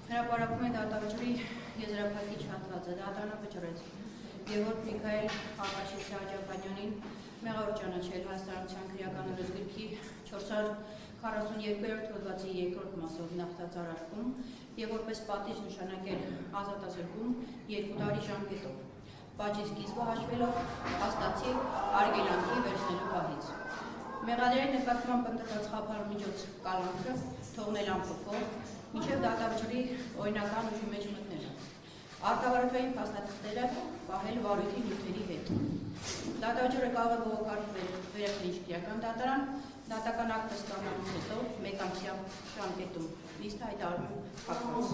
Հրապարակում է դատավճռի եզրափակիչ հատվածը, դատարանը վճռեց Գևորգ Միքայել Աղաշիսի Աջափանյանին մեղավոր ճանաչել Հայաստանության քրեական օրենսգրքի 442-րդ հոդվածի 2-րդ մասով նախտածարարքում եւ որպես պատիժ նշանակել ազատազրկում 2 տարի ժամկետով, բաժի սկիզբը հաշվելով հաստատի արգելանքի վերցնելու պահից։ Մեղադրի նկատմամբ ընտրված խափարմիջոց կալանքը թողնել անփոփոխ, մինչև դատավճռի օրինական ուժի մեջ մտնելը։ Արտավարդային փաստաթղթերը պահել վարույթի նյութերի հետ։ Դատավճռը կարող է բողոքարկվել վերաքննիչ քրեական դատարան, դատական ակտը ստանալուց հետո 1 ամսյա ժամկետում։ Իսկ հայտարարում փակված։